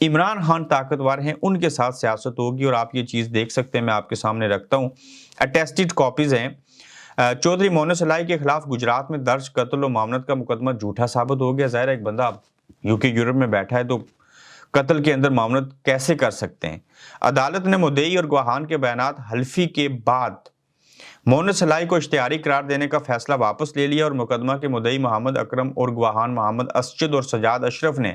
عمران خان طاقتور ہیں ان کے ساتھ سیاست ہوگی، اور آپ یہ چیز دیکھ سکتے ہیں، میں آپ کے سامنے رکھتا ہوں، اٹیسٹڈ کاپیز ہیں۔ چودھری مونس الائی کے خلاف گجرات میں درج قتل و معاونت کا مقدمہ جھوٹا ثابت ہو گیا۔ ظاہر ہے ایک بندہ یورپ میں بیٹھا ہے تو قتل کے اندر معاونت کیسے کر سکتے ہیں۔ عدالت نے مدعی اور گواہان کے بیانات حلفی کے بعد مونس الائی کو اشتہاری قرار دینے کا فیصلہ واپس لے لیا، اور مقدمہ کے مدعی محمد اکرم اور گواہان محمد اسجد اور سجاد اشرف نے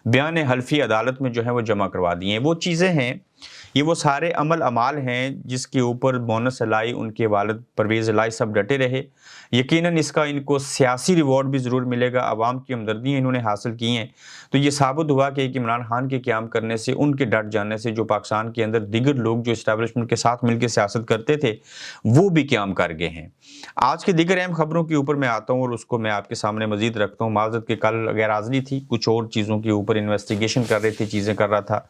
بیان حلفی عدالت میں جو ہے وہ جمع کروا دیے ہیں۔ وہ چیزیں ہیں، یہ وہ سارے اعمال ہیں جس کے اوپر مونس الائی، ان کے والد پرویز الائی سب ڈٹے رہے۔ یقیناً اس کا ان کو سیاسی ریوارڈ بھی ضرور ملے گا، عوام کی ہمدردی انہوں نے حاصل کی ہیں۔ تو یہ ثابت ہوا کہ ایک عمران خان کے قیام کرنے سے، ان کے ڈٹ جانے سے، جو پاکستان کے اندر دیگر لوگ جو اسٹیبلشمنٹ کے ساتھ مل کے سیاست کرتے تھے وہ بھی قیام کر گئے ہیں۔ آج کے دیگر اہم خبروں کے اوپر میں آتا ہوں اور اس کو میں آپ کے سامنے مزید رکھتا ہوں۔ معذرت کہ کل غیر حاضری تھی، کچھ اور چیزوں کے اوپر انویسٹیگیشن کر رہی تھی، چیزیں کر رہا تھا۔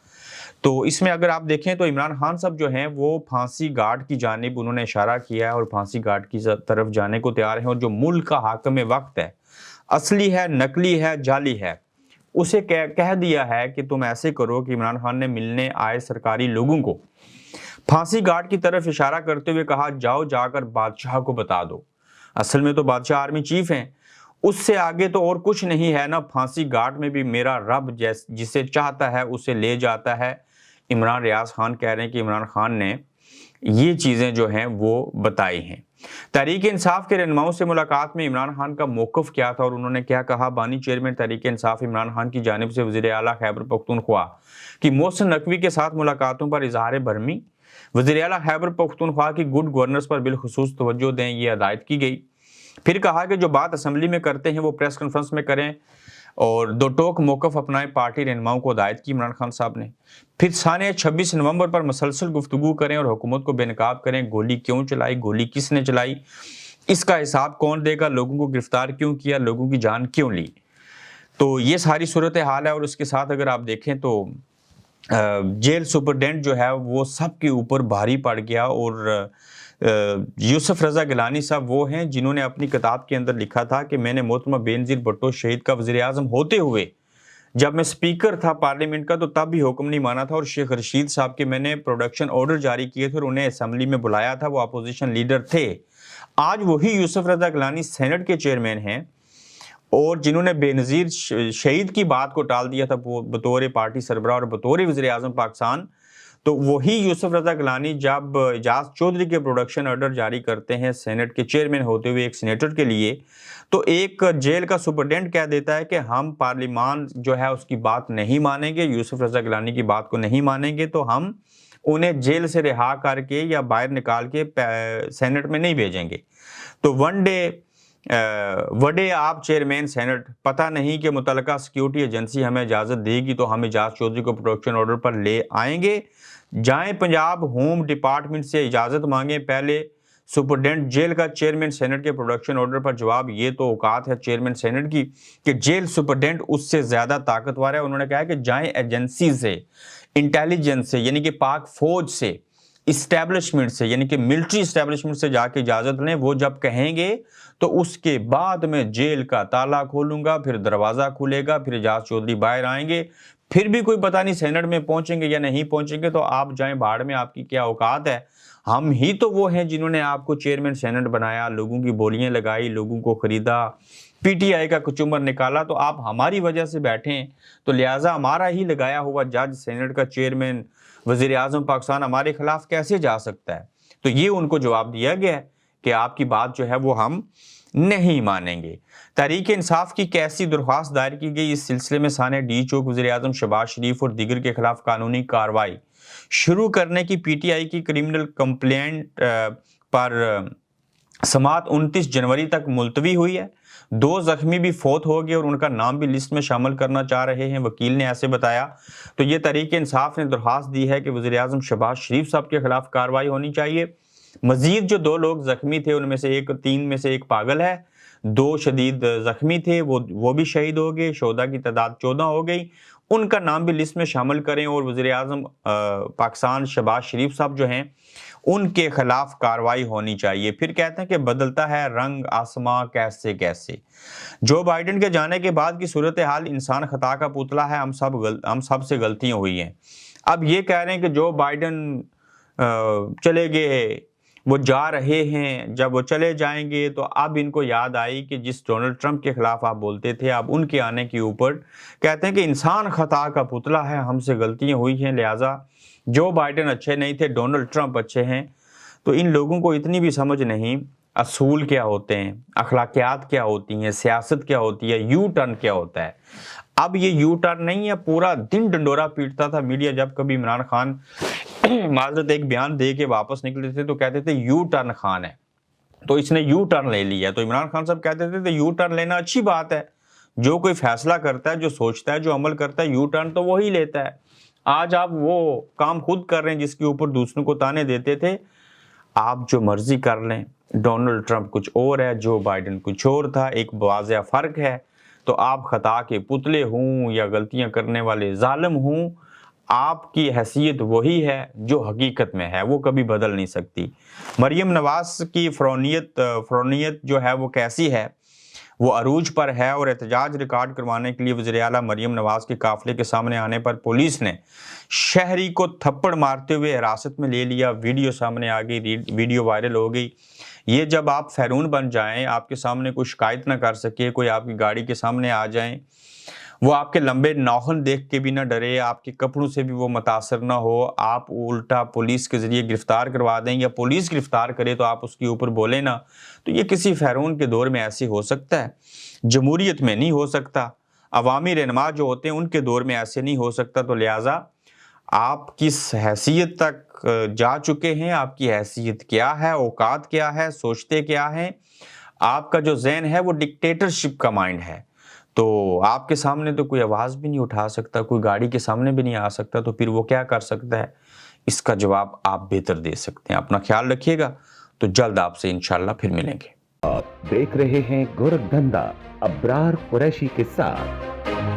تو اس میں اگر آپ دیکھیں تو عمران خان صاحب جو ہیں وہ پھانسی گھاٹ کی جانب انہوں نے اشارہ کیا ہے، اور پھانسی گھاٹ کی طرف جانے کو تیار ہیں، اور جو ملک کا حاکم وقت ہے، اصلی ہے، نقلی ہے، جعلی ہے، اسے کہہ دیا ہے کہ تم ایسے کرو کہ عمران خان نے ملنے آئے سرکاری لوگوں کو پھانسی گھاٹ کی طرف اشارہ کرتے ہوئے کہا، جاؤ جا کر بادشاہ کو بتا دو۔ اصل میں تو بادشاہ آرمی چیف ہیں، اس سے آگے تو اور کچھ نہیں ہے نا۔ پھانسی گھاٹ میں بھی میرا رب جسے چاہتا ہے اسے لے جاتا ہے۔ عمران ریاض خان کہہ رہے ہیں کہ عمران خان نے یہ چیزیں جو ہیں وہ بتائی ہیں۔ تحریک انصاف کے رہنماؤں سے ملاقات میں عمران خان کا موقف کیا تھا اور انہوں نے کیا کہا؟ بانی چیئرمین تحریک انصاف عمران خان کی جانب سے وزیر اعلیٰ خیبر پختونخوا کی محسن نقوی کے ساتھ ملاقاتوں پر اظہار برہمی۔ وزیر اعلیٰ خیبر پختونخوا کی گڈ گورننس پر بالخصوص توجہ دیں، یہ ہدایت کی گئی۔ پھر کہا کہ جو بات اسمبلی میں کرتے ہیں وہ پریس کانفرنس میں کریں، اور دو ٹوک موقف اپنائیں، پارٹی رہنماؤں کو ہدایت کی عمران خان صاحب نے۔ پھر ثانیہ 26 نومبر پر مسلسل گفتگو کریں اور حکومت کو بے نقاب کریں۔ گولی کیوں چلائی، گولی کس نے چلائی، اس کا حساب کون دے گا، لوگوں کو گرفتار کیوں کیا، لوگوں کی جان کیوں لی۔ تو یہ ساری صورتحال ہے، اور اس کے ساتھ اگر آپ دیکھیں تو جیل سپرڈینٹ جو ہے وہ سب کے اوپر بھاری پڑ گیا، اور یوسف رضا گیلانی صاحب وہ ہیں جنہوں نے اپنی کتاب کے اندر لکھا تھا کہ میں نے محترمہ بینظیر بھٹو شہید کا وزیر اعظم ہوتے ہوئے جب میں سپیکر تھا پارلیمنٹ کا تو تب بھی حکم نہیں مانا تھا، اور شیخ رشید صاحب کے میں نے پروڈکشن آرڈر جاری کیے تھے اور انہیں اسمبلی میں بلایا تھا، وہ اپوزیشن لیڈر تھے۔ آج وہی یوسف رضا گیلانی سینٹ کے چیئرمین ہیں، اور جنہوں نے بے نظیر شہید کی بات کو ٹال دیا تھا بطور پارٹی سربراہ اور بطور وزیر اعظم پاکستان، تو وہی یوسف رضا گیلانی جب اعجاز چودھری کے پروڈکشن آرڈر جاری کرتے ہیں سینٹ کے چیئرمین ہوتے ہوئے ایک سینیٹر کے لیے، تو ایک جیل کا سپرڈینٹ کہہ دیتا ہے کہ ہم پارلیمان جو ہے اس کی بات نہیں مانیں گے، یوسف رضا گیلانی کی بات کو نہیں مانیں گے، تو ہم انہیں جیل سے رہا کر کے یا باہر نکال کے سینٹ میں نہیں بھیجیں گے۔ تو وڈے آپ چیئرمین سینٹ، پتہ نہیں کہ متعلقہ سیکیورٹی ایجنسی ہمیں اجازت دے گی تو ہم اعجاز چودھری کو پروڈکشن آرڈر پر لے آئیں گے، جائیں پنجاب ہوم ڈپارٹمنٹ سے اجازت مانگیں پہلے۔ سپرڈینٹ جیل کا چیئرمین سینٹ کے پروڈکشن آرڈر پر جواب، یہ تو اوقات ہے چیئرمین سینٹ کی کہ جیل سپرڈینٹ اس سے زیادہ طاقتور ہے۔ انہوں نے کہا کہ جائیں ایجنسی سے، انٹیلیجنس سے، یعنی کہ پاک فوج سے، اسٹیبلشمنٹ سے، یعنی کہ ملٹری اسٹیبلشمنٹ سے جا کے اجازت لیں، وہ جب کہیں گے تو اس کے بعد میں جیل کا تالا کھولوں گا، پھر دروازہ کھلے گا، پھر اعجاز چودھری باہر آئیں گے، پھر بھی کوئی پتہ نہیں سینٹ میں پہنچیں گے یا نہیں پہنچیں گے، تو آپ جائیں بھاڑ میں، آپ کی کیا اوقات ہے۔ ہم ہی تو وہ ہیں جنہوں نے آپ کو چیئرمین سینٹ بنایا، لوگوں کی بولیاں لگائی، لوگوں کو خریدا، پی ٹی آئی کا کچمبر نکالا، تو آپ ہماری وجہ سے بیٹھے ہیں، تو لہٰذا ہمارا ہی لگایا ہوا جج سینٹ کا چیئرمین وزیر اعظم پاکستان ہمارے خلاف کیسے جا سکتا ہے۔ تو یہ ان کو جواب دیا گیا ہے کہ آپ کی بات جو ہے وہ ہم نہیں مانیں گے۔ تحریک انصاف کی کیسی درخواست دائر کی گئی، اس سلسلے میں ثانیہ ڈی چوک وزیر اعظم شہباز شریف اور دیگر کے خلاف قانونی کارروائی شروع کرنے کی پی ٹی آئی کی کرمنل کمپلینٹ پر سماعت 29 جنوری تک ملتوی ہوئی ہے۔ 2 زخمی بھی فوت ہو گئے اور ان کا نام بھی لسٹ میں شامل کرنا چاہ رہے ہیں، وکیل نے ایسے بتایا۔ تو یہ تحریک انصاف نے درخواست دی ہے کہ وزیر اعظم شہباز شریف صاحب کے خلاف کارروائی ہونی چاہیے۔ مزید جو 2 لوگ زخمی تھے ان میں سے 3 میں سے ایک پاگل ہے، 2 شدید زخمی تھے، وہ بھی شہید ہو گئے، شہداء کی تعداد 14 ہو گئی۔ ان کا نام بھی لسٹ میں شامل کریں اور وزیر اعظم پاکستان شہباز شریف صاحب جو ہیں ان کے خلاف کارروائی ہونی چاہیے۔ پھر کہتے ہیں کہ بدلتا ہے رنگ آسماں کیسے کیسے۔ جو بائیڈن کے جانے کے بعد کی صورتحال انسان خطا کا پتلا ہے، ہم سب سے غلطیاں ہوئی ہیں۔ اب یہ کہہ رہے ہیں کہ جو بائیڈن چلے گئے وہ جا رہے ہیں، جب وہ چلے جائیں گے تو اب ان کو یاد آئی کہ جس ڈونلڈ ٹرمپ کے خلاف آپ بولتے تھے، اب ان کے آنے کے اوپر کہتے ہیں کہ انسان خطا کا پتلا ہے، ہم سے غلطیاں ہوئی ہیں، لہٰذا جو بائیڈن اچھے نہیں تھے، ڈونلڈ ٹرمپ اچھے ہیں۔ تو ان لوگوں کو اتنی بھی سمجھ نہیں اصول کیا ہوتے ہیں، اخلاقیات کیا ہوتی ہیں، سیاست کیا ہوتی ہے، یو ٹرن کیا ہوتا ہے۔ اب یہ یو ٹرن نہیں ہے، پورا دن ڈنڈورا پیٹتا تھا میڈیا جب کبھی عمران خان معذرت ایک بیان دے کے واپس نکلتے تھے تو کہتے تھے یو ٹرن خان ہے، تو اس نے یو ٹرن لے لیا۔ تو عمران خان صاحب کہتے تھے یو ٹرن لینا اچھی بات ہے، جو کوئی فیصلہ کرتا ہے، جو سوچتا ہے، جو عمل کرتا ہے، یو ٹرن تو وہی لیتا ہے۔ آج آپ وہ کام خود کر رہے ہیں جس کے اوپر دوسروں کو تانے دیتے تھے۔ آپ جو مرضی کر لیں، ڈونلڈ ٹرمپ کچھ اور ہے، جو بائیڈن کچھ اور تھا، ایک واضح فرق ہے۔ تو آپ خطا کے پتلے ہوں یا غلطیاں کرنے والے ظالم ہوں، آپ کی حیثیت وہی ہے جو حقیقت میں ہے، وہ کبھی بدل نہیں سکتی۔ مریم نواز کی فرونیت جو ہے وہ کیسی ہے، وہ عروج پر ہے، اور احتجاج ریکارڈ کروانے کے لیے وزیر اعلیٰ مریم نواز کے قافلے کے سامنے آنے پر پولیس نے شہری کو تھپڑ مارتے ہوئے حراست میں لے لیا۔ ویڈیو سامنے آ گئی، ویڈیو وائرل ہو گئی۔ یہ جب آپ فیرون بن جائیں، آپ کے سامنے کوئی شکایت نہ کر سکے، کوئی آپ کی گاڑی کے سامنے آ جائیں، وہ آپ کے لمبے ناخن دیکھ کے بھی نہ ڈرے، آپ کے کپڑوں سے بھی وہ متاثر نہ ہو، آپ الٹا پولیس کے ذریعے گرفتار کروا دیں یا پولیس گرفتار کرے تو آپ اس کے اوپر بولیں نا، تو یہ کسی فیرون کے دور میں ایسے ہو سکتا ہے؟ جمہوریت میں نہیں ہو سکتا۔ عوامی رہنما جو ہوتے ہیں ان کے دور میں ایسے نہیں ہو سکتا۔ تو لہٰذا آپ کس حیثیت تک جا چکے ہیں، آپ کی حیثیت کیا ہے، اوقات کیا ہے، سوچتے کیا ہیں؟ آپ کا جو ذہن ہے وہ ڈکٹیٹرشپ کا مائنڈ ہے۔ تو آپ کے سامنے تو کوئی آواز بھی نہیں اٹھا سکتا، کوئی گاڑی کے سامنے بھی نہیں آ سکتا، تو پھر وہ کیا کر سکتا ہے؟ اس کا جواب آپ بہتر دے سکتے ہیں۔ اپنا خیال رکھیے گا، تو جلد آپ سے انشاءاللہ پھر ملیں گے۔ آپ دیکھ رہے ہیں گورکھ دھندا ابرار قریشی کے ساتھ۔